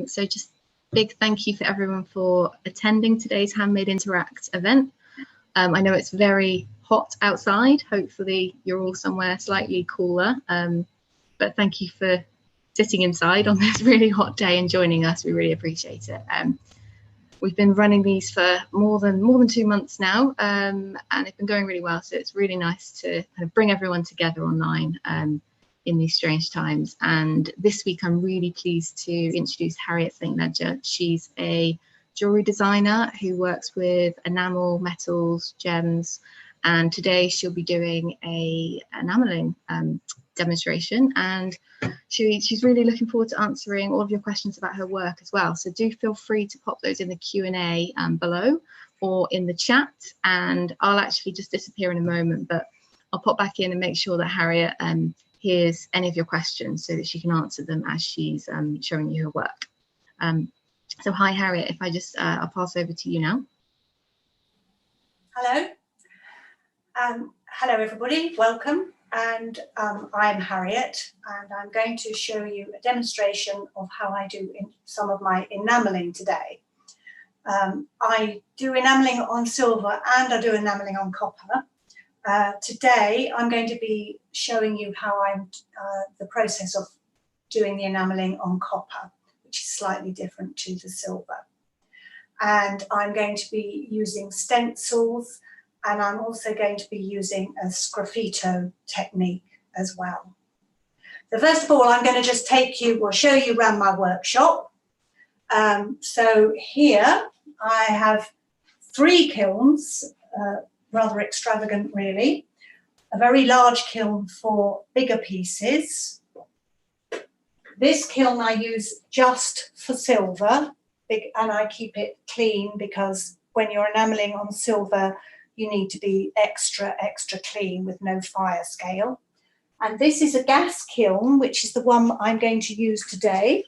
So just big thank you for everyone for attending today's Handmade Interact event. I know it's very hot outside. Hopefully you're all somewhere slightly cooler, but thank you for sitting inside on this really hot day and joining us. We really appreciate it. We've been running these for more than 2 months now, and it's been going really well. So it's really nice to kind of bring everyone together online in these strange times. And this week, I'm really pleased to introduce Harriet St Leger. She's a jewellery designer who works with enamel, metals, gems, and today she'll be doing a enameling demonstration, and she's really looking forward to answering all of your questions about her work as well. So do feel free to pop those in the Q&A below or in the chat, and I'll actually just disappear in a moment, but I'll pop back in and make sure that Harriet hears any of your questions so that she can answer them as she's showing you her work. So hi Harriet, if I just I'll pass over to you now. Hello. Hello everybody, welcome. And I'm Harriet, and I'm going to show you a demonstration of how I do some of my enamelling today. I do enamelling on silver and I do enamelling on copper. Today I'm going to be showing you how I'm the process of doing the enamelling on copper, which is slightly different to the silver. And I'm going to be using stencils, and I'm also going to be using a sgraffito technique as well. So first of all, I'm going to just show you around my workshop. So here I have 3 kilns, rather extravagant really. A very large kiln for bigger pieces. This kiln I use just for silver, and I keep it clean because when you're enamelling on silver, you need to be extra clean with no fire scale. And this is a gas kiln, which is the one I'm going to use today.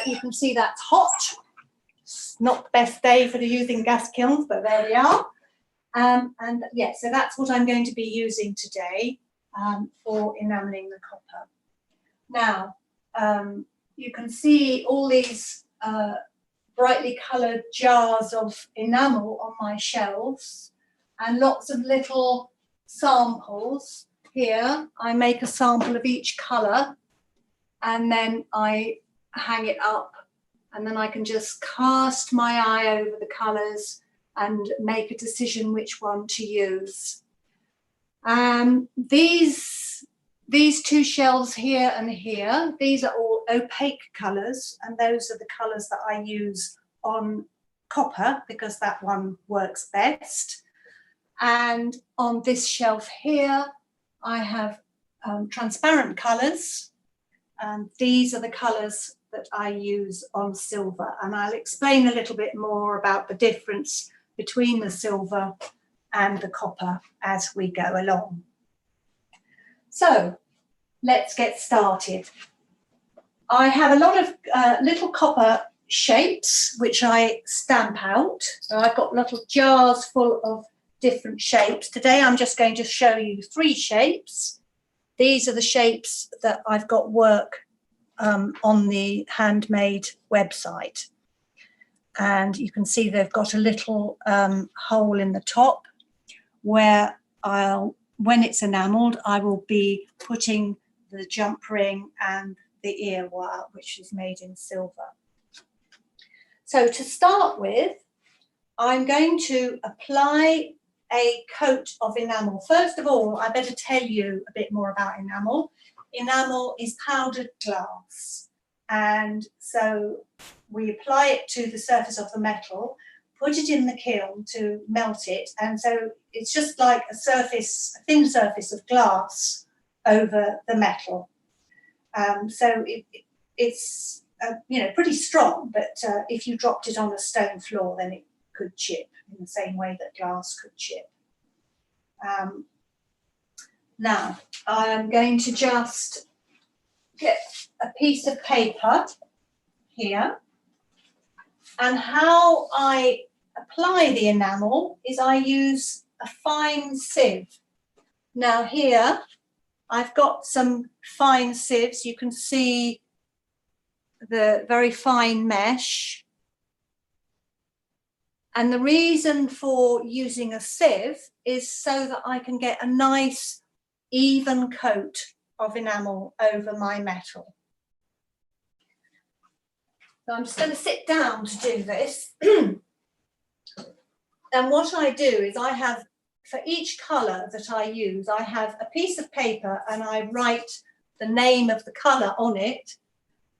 You can see that's hot. It's not the best day for using gas kilns, but there we are. And yeah, so that's what I'm going to be using today for enamelling the copper. Now, you can see all these brightly coloured jars of enamel on my shelves, and lots of little samples. Here I make a sample of each colour, and then I hang it up, and then I can just cast my eye over the colours and make a decision which one to use. These 2 shelves here and here, these are all opaque colours, and those are the colours that I use on copper because that one works best. And on this shelf here, I have transparent colours, and these are the colours that I use on silver. And I'll explain a little bit more about the difference between the silver and the copper as we go along. So let's get started. I have a lot of little copper shapes which I stamp out. So I've got little jars full of different shapes. Today I'm just going to show you 3 shapes. These are the shapes that I've got work on the Handmade website. And you can see they've got a little hole in the top where when it's enamelled, I will be putting the jump ring and the ear wire, which is made in silver. So to start with, I'm going to apply a coat of enamel. First of all, I better tell you a bit more about enamel. Enamel is powdered glass, and so we apply it to the surface of the metal, put it in the kiln to melt it, and so it's just like a thin surface of glass over the metal. So it's pretty strong, but if you dropped it on a stone floor, then it could chip in the same way that glass could chip. Now I'm going to just get a piece of paper here, and how I apply the enamel is I use a fine sieve. Now here I've got some fine sieves. You can see the very fine mesh. And the reason for using a sieve is so that I can get a nice even coat of enamel over my metal. So I'm just going to sit down to do this. And what I do is I have, for each colour that I use, I have a piece of paper and I write the name of the colour on it.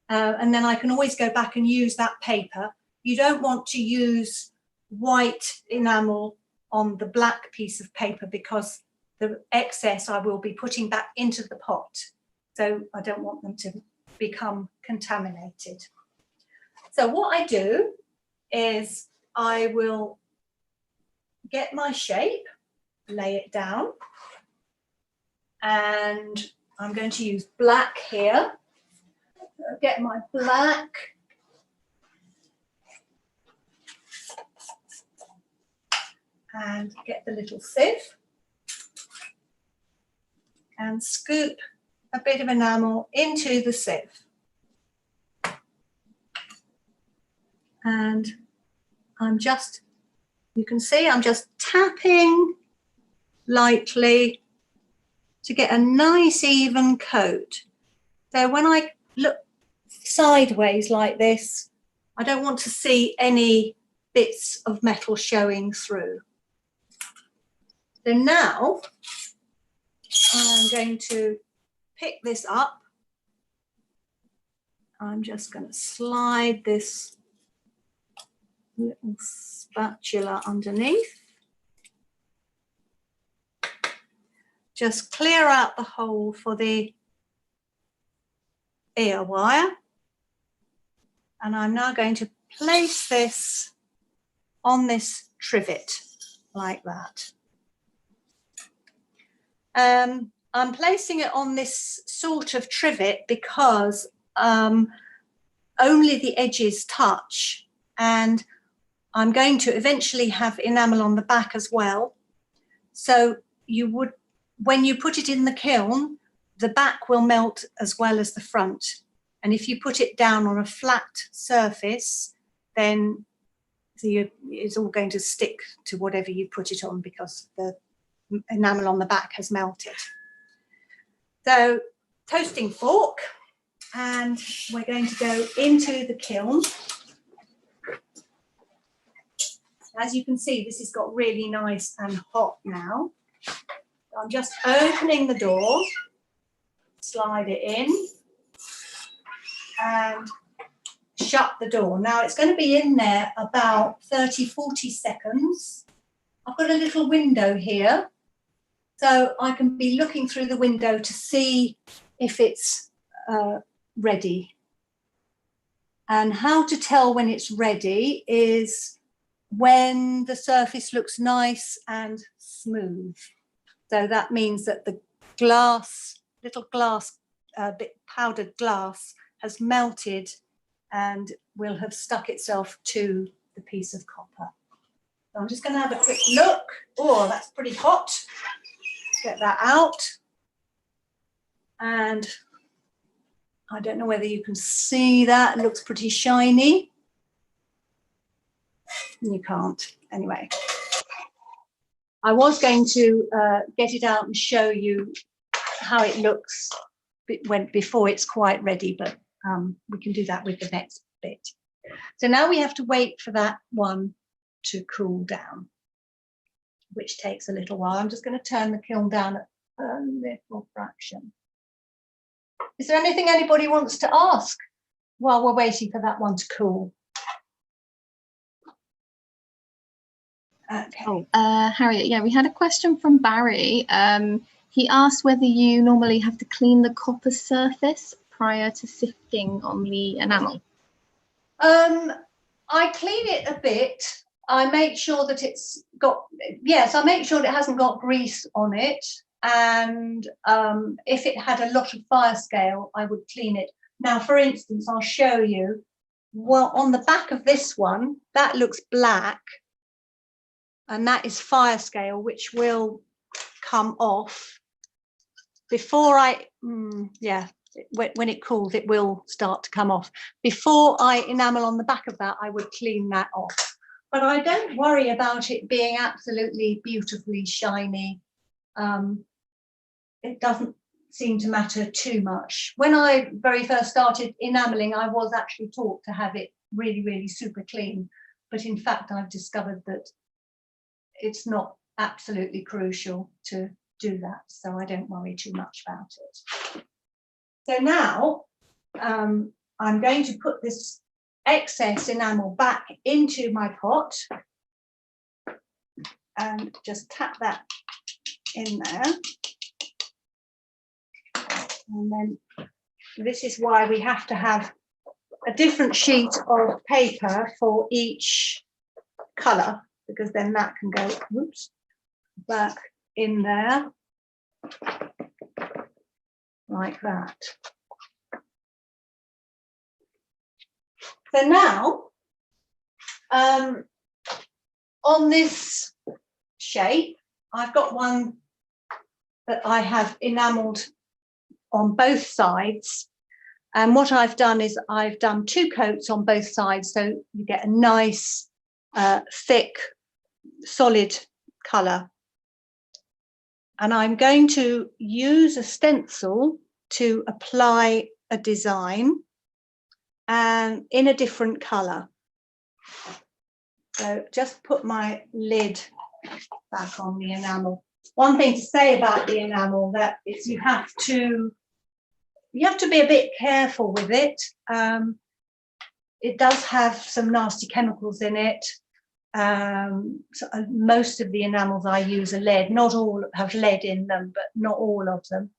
And then I can always go back and use that paper. You don't want to use white enamel on the black piece of paper because the excess I will be putting back into the pot. So I don't want them to become contaminated. So what I do is I will get my shape, lay it down, and I'm going to use black here. Get my black, and get the little sieve and scoop a bit of enamel into the sieve. And I'm just, you can see I'm just tapping lightly to get a nice even coat. So when I look sideways like this, I don't want to see any bits of metal showing through. So now I'm going to pick this up. I'm just going to slide this little spatula underneath. Just clear out the hole for the ear wire. And I'm now going to place this on this trivet like that. I'm placing it on this sort of trivet because only the edges touch, and I'm going to eventually have enamel on the back as well. So you would, when you put it in the kiln, the back will melt as well as the front. And if you put it down on a flat surface, then it's all going to stick to whatever you put it on because the enamel on the back has melted. So toasting fork, and we're going to go into the kiln. As you can see, this has got really nice and hot now. I'm just opening the door, slide it in, and shut the door. Now it's going to be in there about 30-40 seconds. I've got a little window here, so I can be looking through the window to see if it's ready. And how to tell when it's ready is when the surface looks nice and smooth. So that means that the glass, little glass, bit powdered glass has melted and will have stuck itself to the piece of copper. So I'm just going to have a quick look. Oh, that's pretty hot. Get that out. And I don't know whether you can see that. It looks pretty shiny. You can't. Anyway, I was going to get it out and show you how it looks before it's quite ready, but we can do that with the next bit. So now we have to wait for that one to cool down, which takes a little while. I'm just going to turn the kiln down a little fraction. Is there anything anybody wants to ask while we're waiting for that one to cool? Okay. Oh, Harriet, yeah, we had a question from Barry. He asked whether you normally have to clean the copper surface prior to sifting on the enamel. I clean it a bit. I make sure that it's got, yes, I make sure it hasn't got grease on it. And if it had a lot of fire scale, I would clean it. Now, for instance, I'll show you. Well, on the back of this one, that looks black. And that is fire scale, which will come off before I, yeah, when it cools, it will start to come off. Before I enamel on the back of that, I would clean that off. But I don't worry about it being absolutely beautifully shiny. It doesn't seem to matter too much. When I very first started enameling, I was actually taught to have it really, really super clean. But in fact, I've discovered that it's not absolutely crucial to do that. So I don't worry too much about it. So now I'm going to put this excess enamel back into my pot and just tap that in there. And then this is why we have to have a different sheet of paper for each colour, because then that can go, whoops, back in there like that. So now, on this shape, I've got one that I have enamelled on both sides. And what I've done is I've done 2 coats on both sides, so you get a nice, thick, solid colour. And I'm going to use a stencil to apply a design and in a different colour. So just put my lid back on the enamel. One thing to say about the enamel that is you have to be a bit careful with it. It does have some nasty chemicals in it. So most of the enamels I use are lead. Not all have lead in them, but not all of them.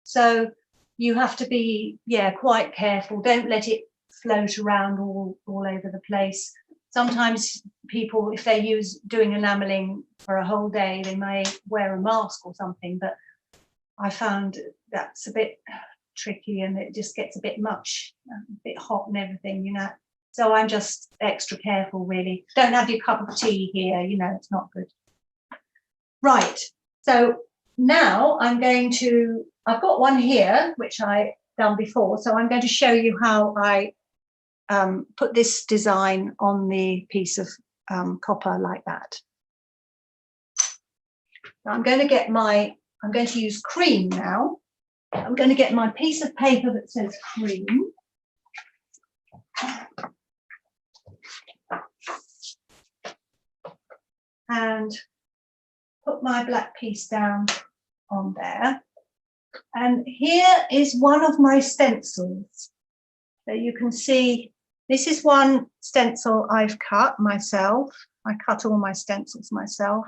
So you have to be, quite careful. Don't let it float around all over the place. Sometimes people, if they're doing enameling for a whole day, they may wear a mask or something, but I found that's a bit tricky and it just gets a bit much, a bit hot and everything, So I'm just extra careful, really. Don't have your cup of tea here, it's not good. Right, so now I've got one here, which I've done before, so I'm going to show you how I put this design on the piece of copper like that. Now I'm going to use cream now. I'm going to get my piece of paper that says cream. And put my black piece down on there. And here is one of my stencils. So you can see, this is one stencil I've cut myself. I cut all my stencils myself.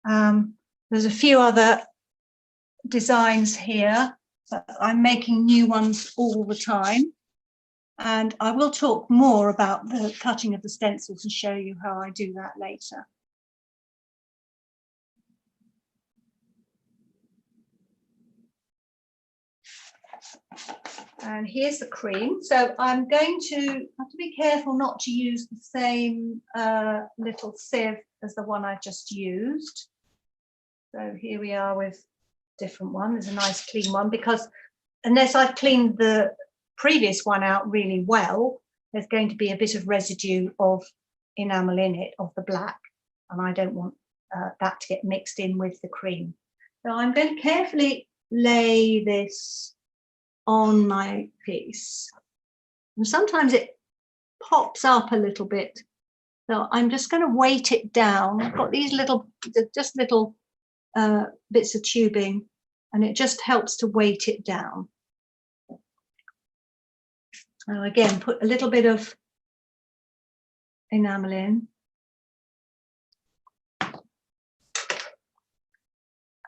There's a few other designs here, but I'm making new ones all the time. And I will talk more about the cutting of the stencils and show you how I do that later. And here's the cream. So I'm going to have to be careful not to use the same little sieve as the one I just used. So here we are with a different one. There's a nice clean one, because unless I've cleaned the previous one out really well, there's going to be a bit of residue of enamel in it, of the black, and I don't want that to get mixed in with the cream. So I'm going to carefully lay this on my piece, and sometimes it pops up a little bit, so I'm just going to weight it down. I've got these little bits of tubing, and it just helps to weight it down. Now again, put a little bit of enamel in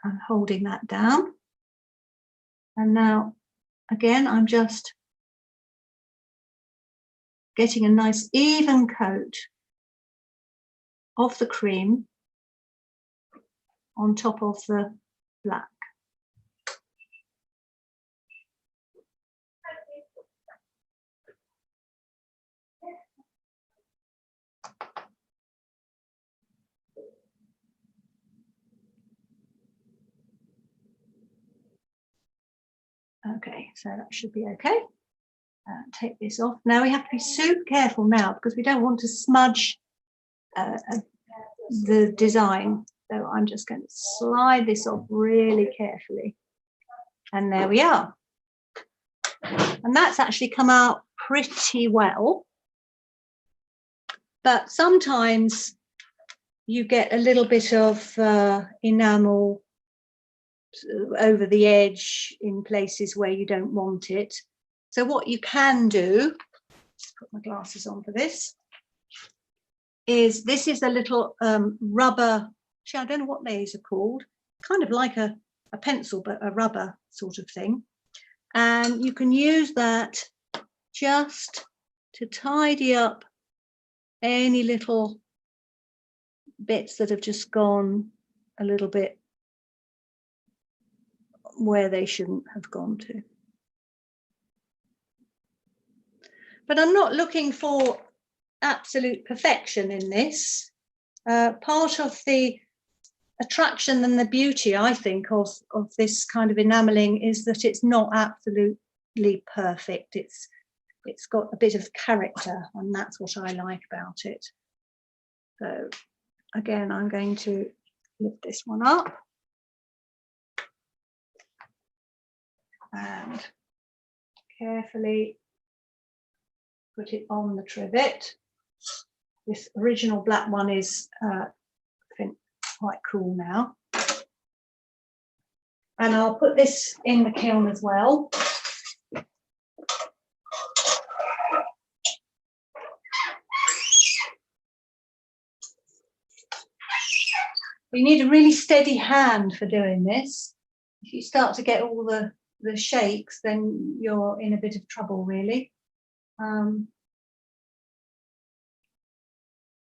and holding that down. And now again, I'm just getting a nice even coat of the cream on top of the black. Okay, so that should be okay. Take this off. Now we have to be super careful now because we don't want to smudge the design. So I'm just going to slide this off really carefully. And there we are. And that's actually come out pretty well. But sometimes you get a little bit of enamel over the edge in places where you don't want it. So what you can do, put my glasses on for this, is this is a little rubber, actually I don't know what these are called, kind of like a pencil, but a rubber sort of thing. And you can use that just to tidy up any little bits that have just gone a little bit where they shouldn't have gone to. But I'm not looking for absolute perfection in this. Part of the attraction and the beauty, I think, of this kind of enameling is that it's not absolutely perfect. It's got a bit of character, and that's what I like about it. So again, I'm going to lift this one up and carefully put it on the trivet. This original black one is I think quite cool now. And I'll put this in the kiln as well. You need a really steady hand for doing this. If you start to get all the shakes, then you're in a bit of trouble, really. And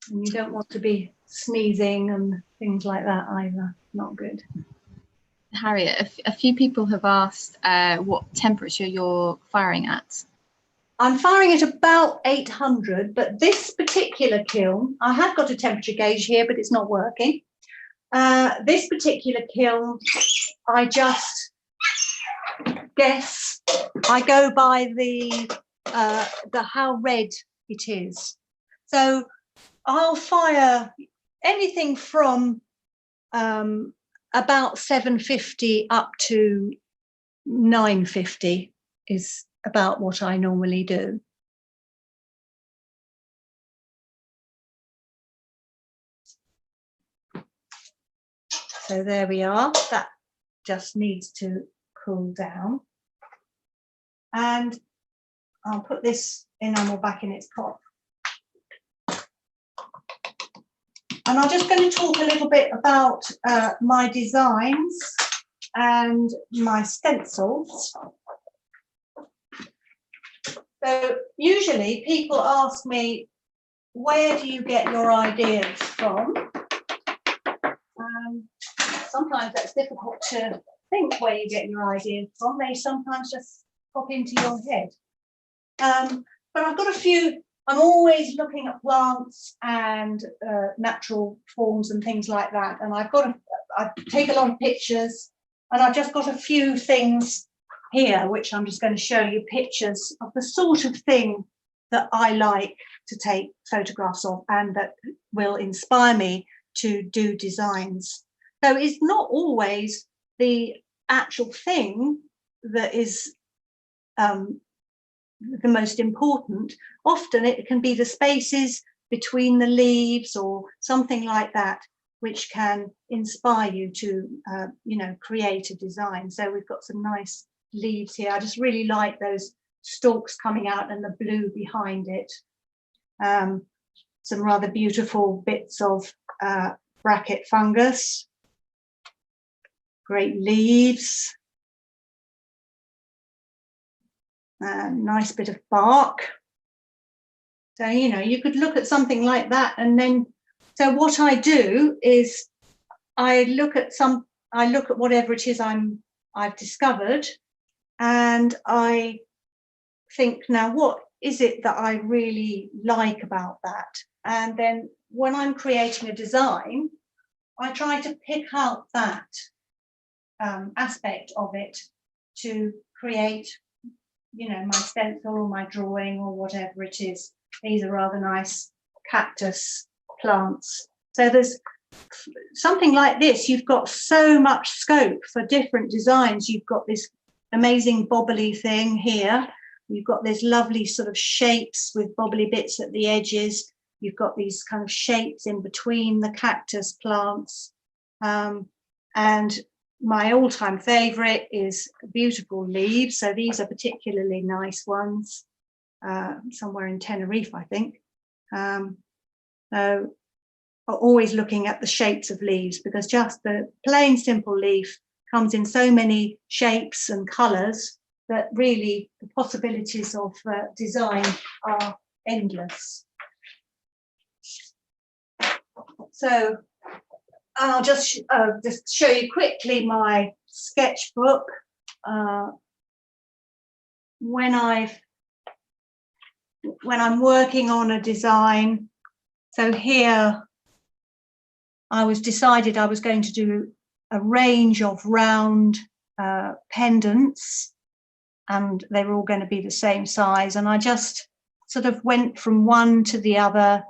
you don't want to be sneezing and things like that either. Not good. Harriet, a few people have asked what temperature you're firing at. I'm firing at about 800, but this particular kiln, I have got a temperature gauge here, but it's not working. This particular kiln, I just guess. I go by the how red it is. So I'll fire anything from about 750 up to 950 is about what I normally do. So there we are. That just needs to cool down. And I'll put this enamel back in its pot. And I'm just going to talk a little bit about my designs and my stencils. So usually people ask me, where do you get your ideas from? Sometimes that's difficult to think where you get your ideas from. They sometimes just pop into your head. But I've got a few. I'm always looking at plants and natural forms and things like that. And I take a lot of pictures, and I've just got a few things here, which I'm just going to show you pictures of the sort of thing that I like to take photographs of and that will inspire me to do designs. So it's not always the actual thing that is the most important. Often it can be the spaces between the leaves or something like that, which can inspire you to, create a design. So we've got some nice leaves here. I just really like those stalks coming out and the blue behind it. Some rather beautiful bits of bracket fungus. Great leaves. Nice bit of bark. So, you could look at something like that, and then, so what I do is I look at whatever it is I've discovered, and I think, now what is it that I really like about that? And then when I'm creating a design, I try to pick out that aspect of it to create, you know, my stencil or my drawing or whatever it is. These are rather nice cactus plants. So there's something like this, you've got so much scope for different designs. You've got this amazing bobbly thing here. You've got these lovely sort of shapes with bobbly bits at the edges. You've got these kind of shapes in between the cactus plants. And my all-time favorite is beautiful leaves. So these are particularly nice ones, somewhere in Tenerife, I think. So always looking at the shapes of leaves, because just the plain simple leaf comes in so many shapes and colours that really the possibilities of design are endless. So I'll just show you quickly my sketchbook. When I'm working on a design, so here I decided I was going to do a range of round pendants, and they were all going to be the same size, and I just sort of went from one to the other,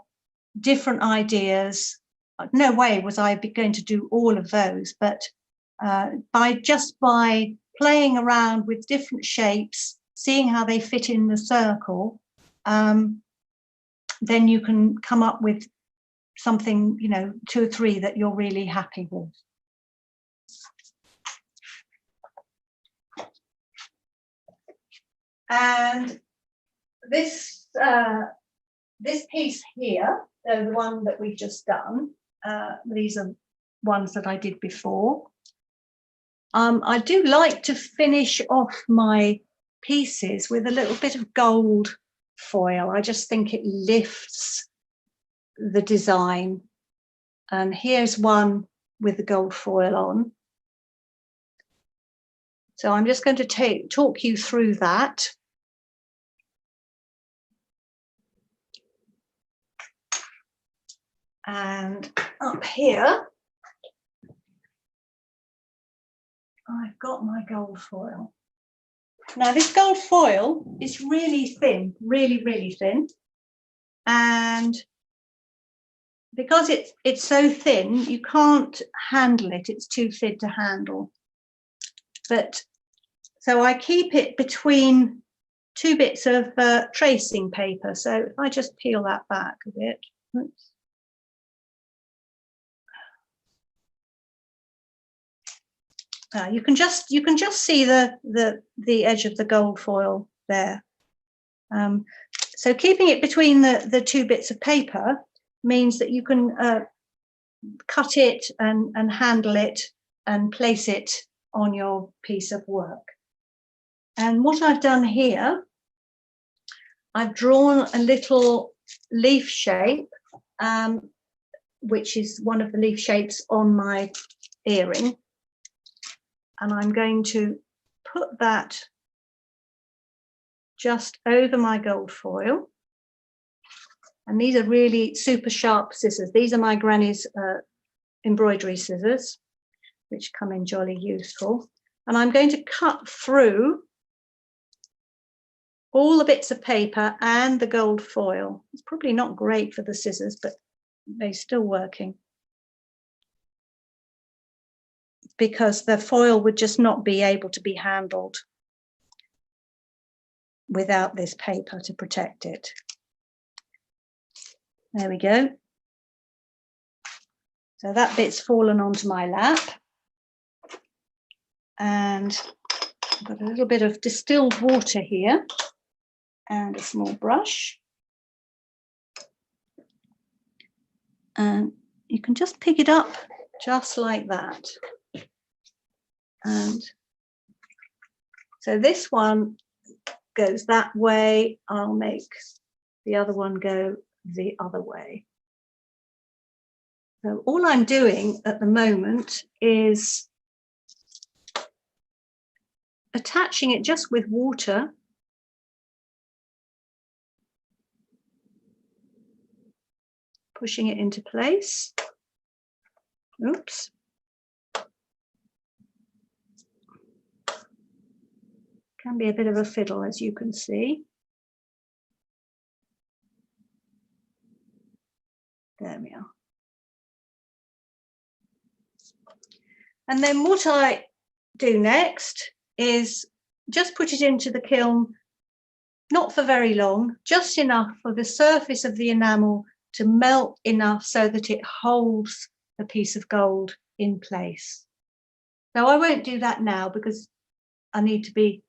different ideas. No way was I going to do all of those, but by playing around with different shapes, seeing how they fit in the circle, then you can come up with something, you know, 2 or 3 that you're really happy with. And this piece here, the one that we've just done, these are ones that I did before. I do like to finish off my pieces with a little bit of gold foil. I just think it lifts the design. And here's one with the gold foil on. So I'm just going to talk you through that. And up here, I've got my gold foil. Now this gold foil is really thin, really, really thin. And because it's so thin, you can't handle it. It's too thin to handle. But so I keep it between 2 bits of tracing paper. So if I just peel that back a bit. Oops. You can just see the edge of the gold foil there. So keeping it between the 2 bits of paper means that you can cut it and handle it and place it on your piece of work. And what I've done here, I've drawn a little leaf shape, which is one of the leaf shapes on my earring. And I'm going to put that just over my gold foil. And these are really super sharp scissors. These are my granny's embroidery scissors, which come in jolly useful. And I'm going to cut through all the bits of paper and the gold foil. It's probably not great for the scissors, but they're still working, because the foil would just not be able to be handled without this paper to protect it. There we go. So that bit's fallen onto my lap. And I've got a little bit of distilled water here and a small brush. And you can just pick it up just like that. And so this one goes that way. I'll make the other one go the other way. So all I'm doing at the moment is attaching it just with water. Pushing it into place. Oops. can be a bit of a fiddle, as you can see. There we are. And then what I do next is just put it into the kiln, not for very long, just enough for the surface of the enamel to melt enough so that it holds the piece of gold in place. Now, I won't do that now because I need to be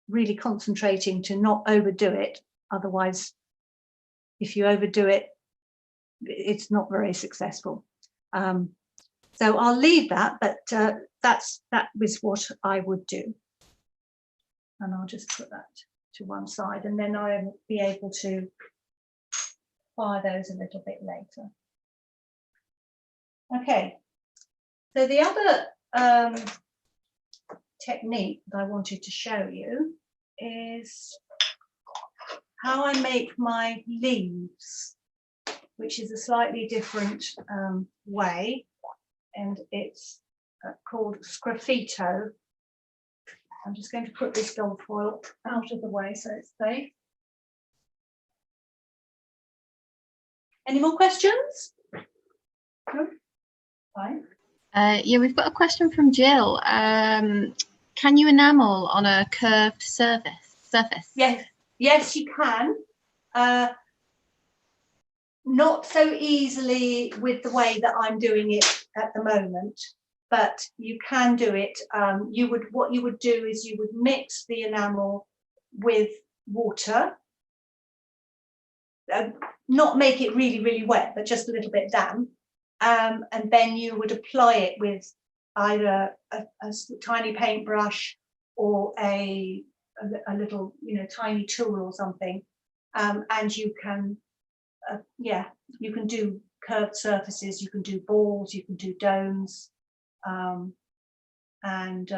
really concentrating to not overdo it. Otherwise, if you overdo it, it's not very successful. So I'll leave that, but that was what I would do. And I'll just put that to one side, and then I'll be able to fire those a little bit later. Okay, so the other technique that I wanted to show you is how I make my leaves, which is a slightly different way, and it's called sgraffito. I'm just going to put this gold foil out of the way so it's safe. Any more questions? No? Fine. Yeah, we've got a question from Jill. Can you enamel on a curved surface? Yes, you can. Not so easily with the way that I'm doing it at the moment, but you can do it. What you would do is you would mix the enamel with water, not make it really, really wet, but just a little bit damp. And then you would apply it with either a tiny paintbrush or a little, tiny tool or something. And you can, you can do curved surfaces, you can do balls, you can do domes, and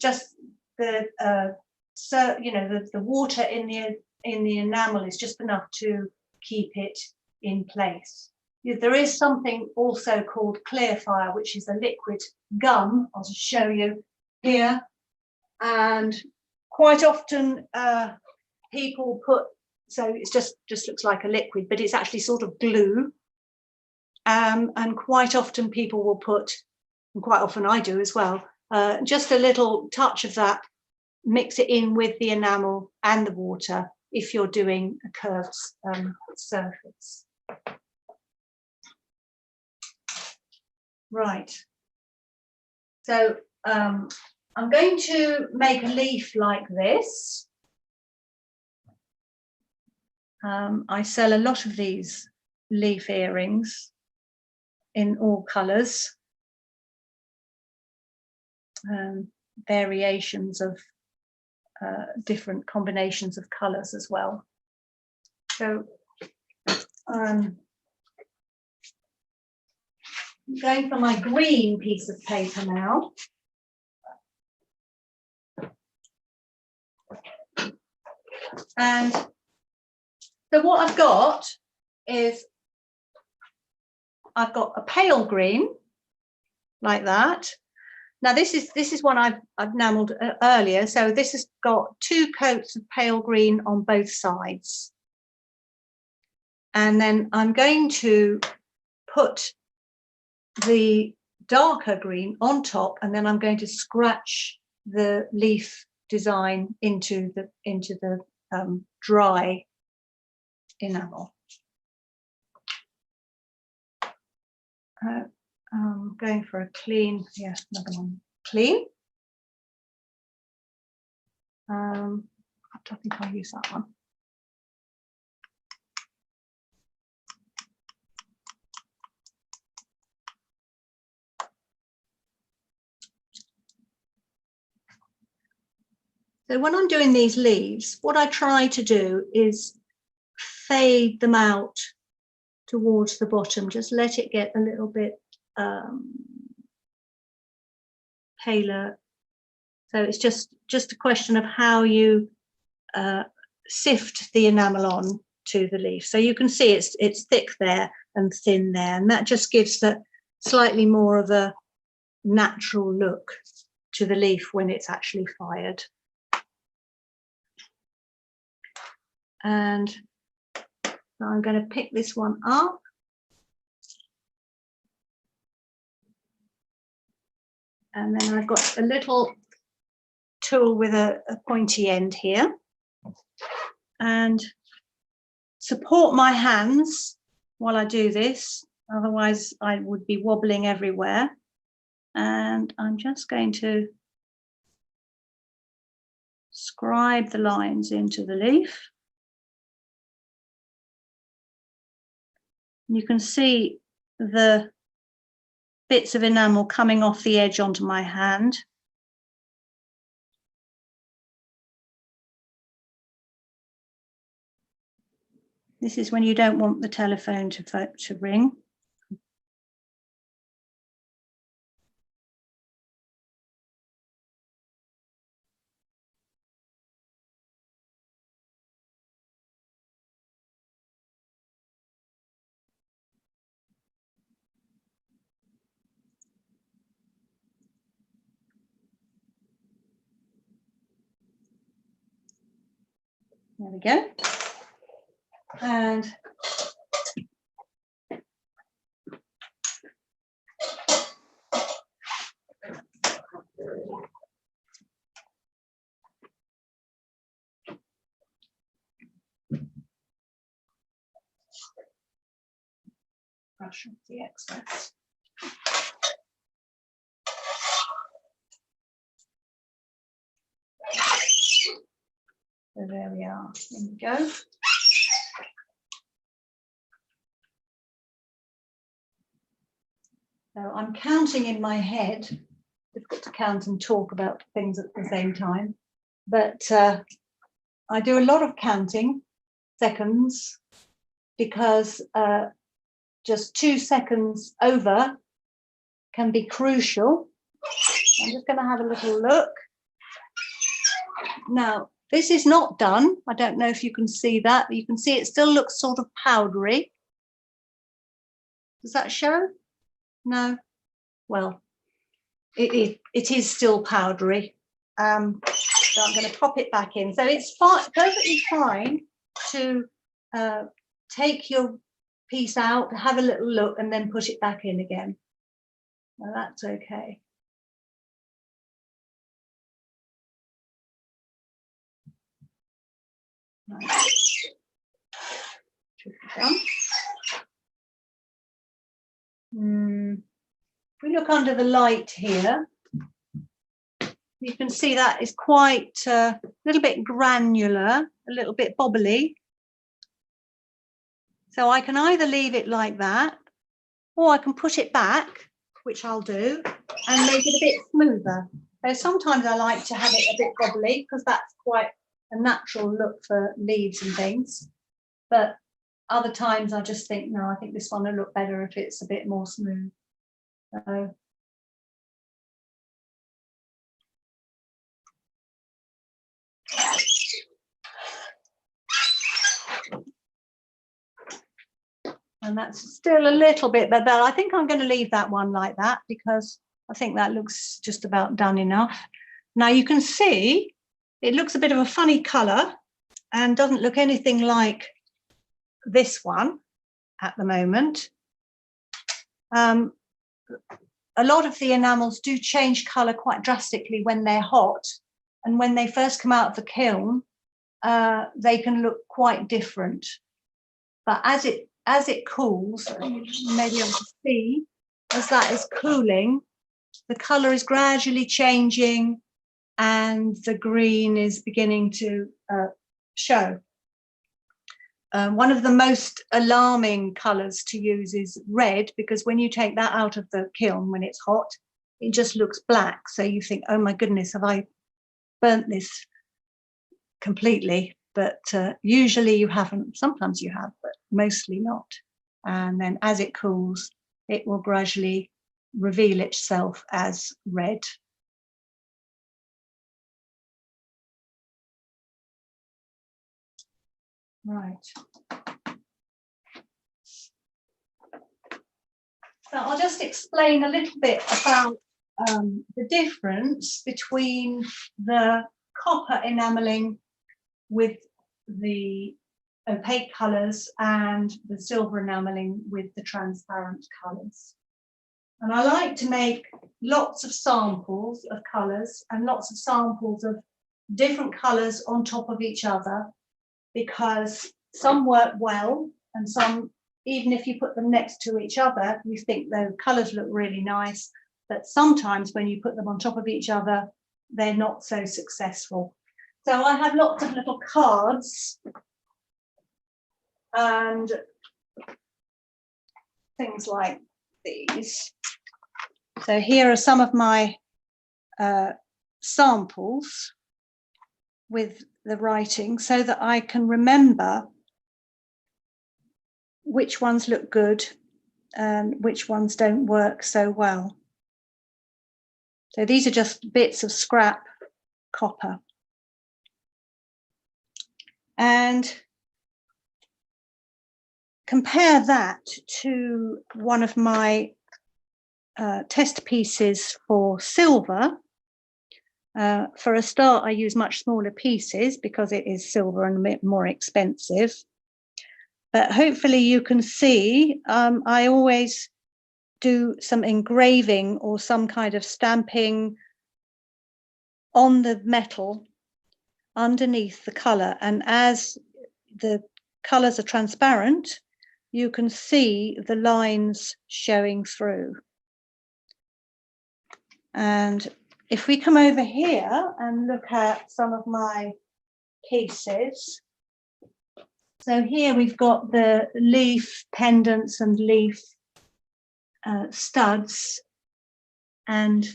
just the water in the enamel is just enough to keep it in place. There is something also called clear-fire, which is a liquid gum. I'll just show you here. And quite often people put, so it's just looks like a liquid, but it's actually sort of glue. And quite often people will put, and quite often I do as well, just a little touch of that, mix it in with the enamel and the water if you're doing a curved surface. Right, so I'm going to make a leaf like this. I sell a lot of these leaf earrings in all colours, variations of different combinations of colours as well. So I'm going for my green piece of paper now. And so what I've got is I've got a pale green like that. Now this is one I've enamelled earlier, so this has got 2 coats of pale green on both sides. And then I'm going to put the darker green on top, and then I'm going to scratch the leaf design into the dry enamel. I'm going for a clean, another one, clean. I think I'll use that one. So when I'm doing these leaves, what I try to do is fade them out towards the bottom, just let it get a little bit paler. So it's just a question of how you sift the enamel on to the leaf. So you can see it's thick there and thin there, and that just gives that slightly more of a natural look to the leaf when it's actually fired. And so I'm going to pick this one up. And then I've got a little tool with a pointy end here. And support my hands while I do this, otherwise I would be wobbling everywhere. And I'm just going to scribe the lines into the leaf. You can see the bits of enamel coming off the edge onto my hand. This is when you don't want the telephone to ring. There we go. And brush off the excess. So there we are. There we go. So I'm counting in my head. Difficult to count and talk about things at the same time, but I do a lot of counting seconds because just 2 seconds over can be crucial. I'm just going to have a little look. Now, this is not done. I don't know if you can see that, but you can see it still looks sort of powdery. Does that show? No? Well, it is still powdery. So I'm going to pop it back in. So it's perfectly fine to take your piece out, have a little look, and then put it back in again. Now that's okay. Right. Should be done. If we look under the light here, you can see that is quite a little bit granular, a little bit bobbly. So I can either leave it like that, or I can put it back, which I'll do, and make it a bit smoother. So sometimes I like to have it a bit bobbly because that's quite a natural look for leaves and things. But other times I just think, no, I think this one will look better if it's a bit more smooth. So and that's still a little bit, but I think I'm going to leave that one like that because I think that looks just about done enough. Now you can see it looks a bit of a funny colour and doesn't look anything like this one at the moment. A lot of the enamels do change colour quite drastically when they're hot, and when they first come out of the kiln, they can look quite different. But as it cools, you may be able to see, as that is cooling, the colour is gradually changing and the green is beginning to show. One of the most alarming colours to use is red, because when you take that out of the kiln when it's hot, it just looks black. So you think, oh my goodness, have I burnt this completely? But usually you haven't. Sometimes you have, but mostly not. And then as it cools, it will gradually reveal itself as red. Right. So I'll just explain a little bit about the difference between the copper enameling with the opaque colours and the silver enamelling with the transparent colours. And I like to make lots of samples of colours and lots of samples of different colours on top of each other, because some work well and some, even if you put them next to each other, you think the colours look really nice, but sometimes when you put them on top of each other, they're not so successful. So I have lots of little cards and things like these. So here are some of my samples with the writing, so that I can remember which ones look good and which ones don't work so well. So these are just bits of scrap copper. And compare that to one of my test pieces for silver. For a start, I use much smaller pieces because it is silver and a bit more expensive. But hopefully you can see, I always do some engraving or some kind of stamping on the metal underneath the colour. And as the colours are transparent, you can see the lines showing through. And if we come over here and look at some of my pieces, so here we've got the leaf pendants and leaf studs, and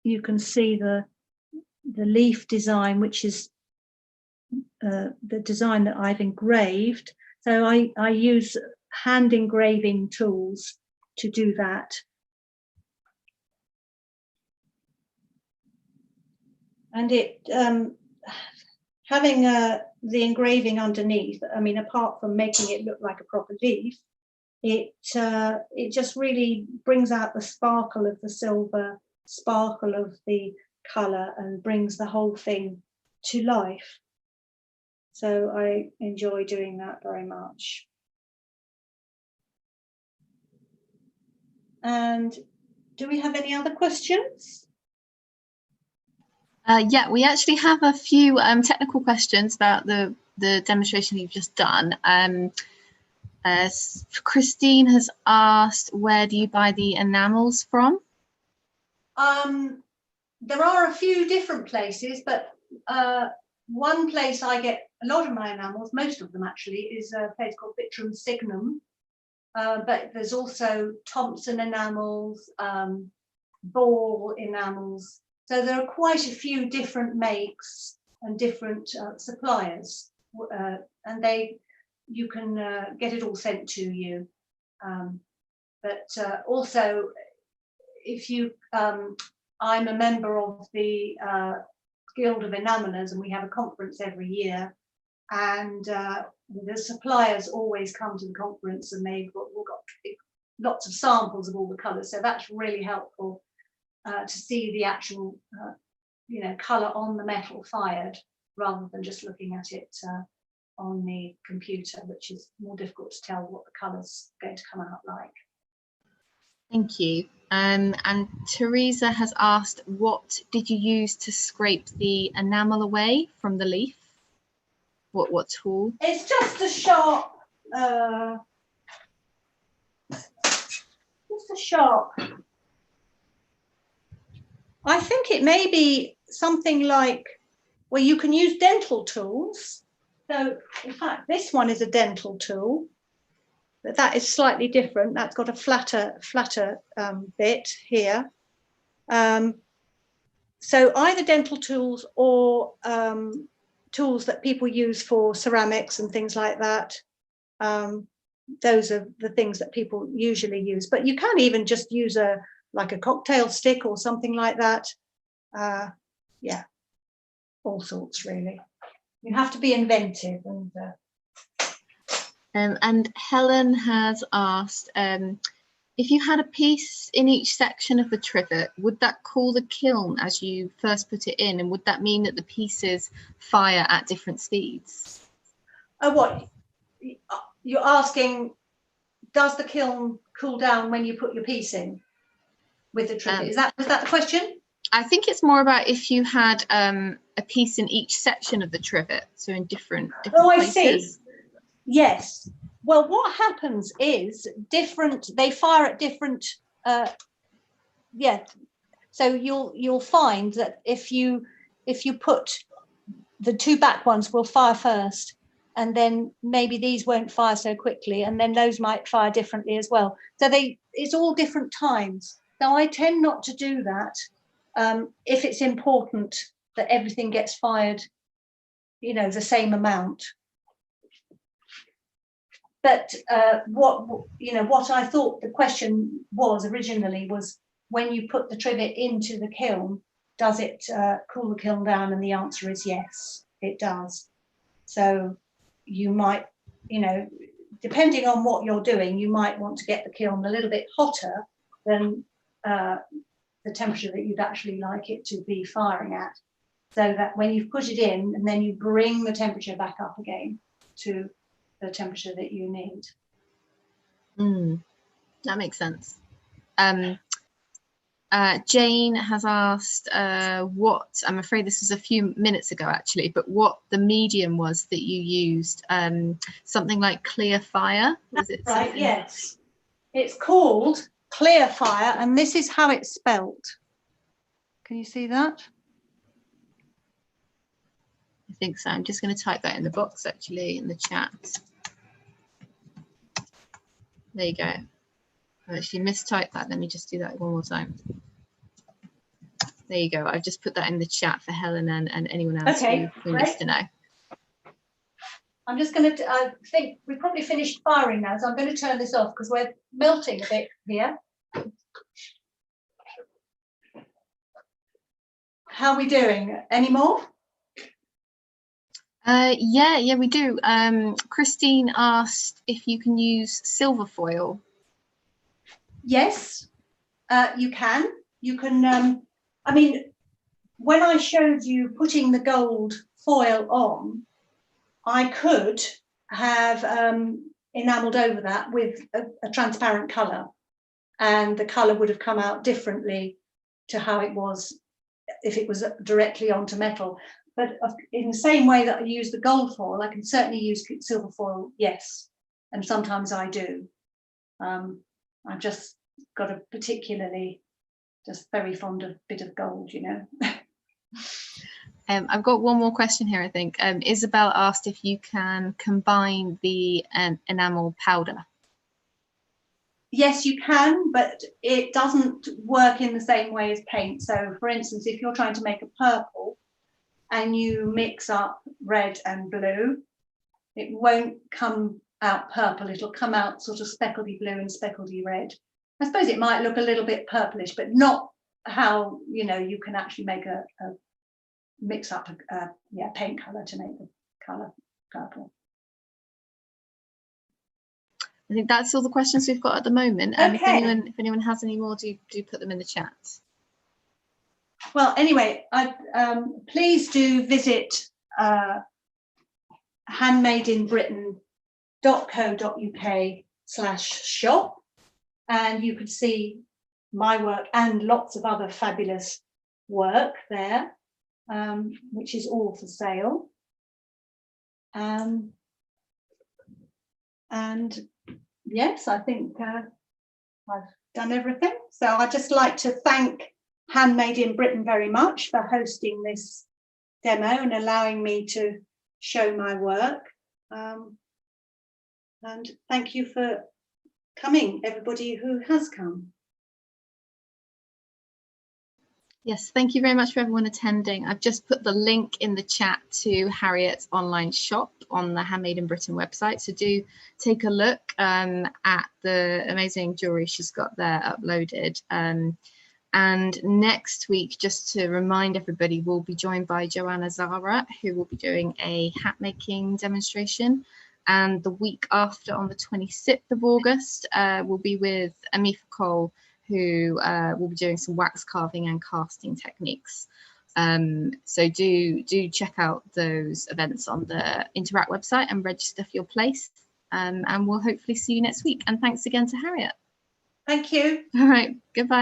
you can see the leaf design, which is the design that I've engraved. So I use hand engraving tools to do that. And it having the engraving underneath, I mean, apart from making it look like a proper leaf, it just really brings out the sparkle of the silver, sparkle of the colour, and brings the whole thing to life. So I enjoy doing that very much. And do we have any other questions? Yeah, we actually have a few technical questions about the demonstration you've just done. Christine has asked, where do you buy the enamels from? There are a few different places, but one place I get a lot of my enamels, most of them actually, is a place called Vitrum Signum. But there's also Thompson enamels, Ball enamels. So there are quite a few different makes and different suppliers, and you can get it all sent to you. But also, if you, I'm a member of the Guild of Enamelers, and we have a conference every year, and the suppliers always come to the conference, and we've got lots of samples of all the colours, so that's really helpful to see the actual colour on the metal fired, rather than just looking at it on the computer, which is more difficult to tell what the colour's going to come out like. Thank you. And Teresa has asked, what did you use to scrape the enamel away from the leaf? What tool? It's just a sharp, I think it may be something like, well, you can use dental tools. So in fact, this one is a dental tool, but that is slightly different. That's got a flatter bit here. So either dental tools or tools that people use for ceramics and things like that. Those are the things that people usually use, but you can even just use like a cocktail stick or something like that. Yeah, all sorts really. You have to be inventive. And Helen has asked, if you had a piece in each section of the trivet, would that cool the kiln as you first put it in, and would that mean that the pieces fire at different speeds? What? you're asking, does the kiln cool down when you put your piece in with the trivet? Was that the question? I think it's more about if you had a piece in each section of the trivet, so in different places. I see. Yes. Well, what happens is they fire at different, so you'll find that if you put the two back ones will fire first, and then maybe these won't fire so quickly, and then those might fire differently as well. So it's all different times. So I tend not to do that if it's important that everything gets fired, the same amount. But what I thought the question was originally was, when you put the trivet into the kiln, does it cool the kiln down? And the answer is yes, it does. So you might, depending on what you're doing, you might want to get the kiln a little bit hotter than the temperature that you'd actually like it to be firing at, so that when you've put it in, and then you bring the temperature back up again to the temperature that you need. That makes sense. Jane has asked what, I'm afraid this was a few minutes ago actually, but what the medium was that you used. Something like clear fire, was it? Right, yes. It's called clear fire, and this is how it's spelt. Can you see that? I think so. I'm just going to type that in the box actually, in the chat. There you go. I actually mistyped that. Let me just do that one more time. There you go. I've just put that in the chat for Helen and anyone else who needs to know. I'm just going to, I think we probably finished firing now, so I'm going to turn this off because we're melting a bit here. How are we doing? Any more? Yeah, we do. Christine asked if you can use silver foil. Yes, you can. You can, I mean, when I showed you putting the gold foil on, I could have enamelled over that with a transparent colour, and the colour would have come out differently to how it was if it was directly onto metal. But in the same way that I use the gold foil, I can certainly use silver foil, yes, and sometimes I do. I've just got a particularly just very fond of a bit of gold, I've got one more question here, I think. Isabel asked if you can combine the enamel powder. Yes, you can, but it doesn't work in the same way as paint. So, for instance, if you're trying to make a purple and you mix up red and blue, it won't come out purple. It'll come out sort of speckledy blue and speckledy red. I suppose it might look a little bit purplish, but not how, you can actually make a mix up a paint colour to make the colour purple. I think that's all the questions we've got at the moment. Okay. If anyone has any more, do put them in the chat. Well, anyway, please do visit handmadeinbritain.co.uk/shop, and you can see my work and lots of other fabulous work there, which is all for sale. And yes, I think I've done everything. So I'd just like to thank Handmade in Britain very much for hosting this demo and allowing me to show my work. And thank you for coming, everybody who has come. Yes, thank you very much for everyone attending. I've just put the link in the chat to Harriet's online shop on the Handmade in Britain website. So do take a look at the amazing jewellery she's got there uploaded. And next week, just to remind everybody, we'll be joined by Joanna Zara, who will be doing a hat making demonstration. And the week after, on the 26th of August, we'll be with Amifa Cole, who will be doing some wax carving and casting techniques. So do check out those events on the Interact website and register for your place. and we'll hopefully see you next week. And thanks again to Harriet. Thank you. All right, goodbye.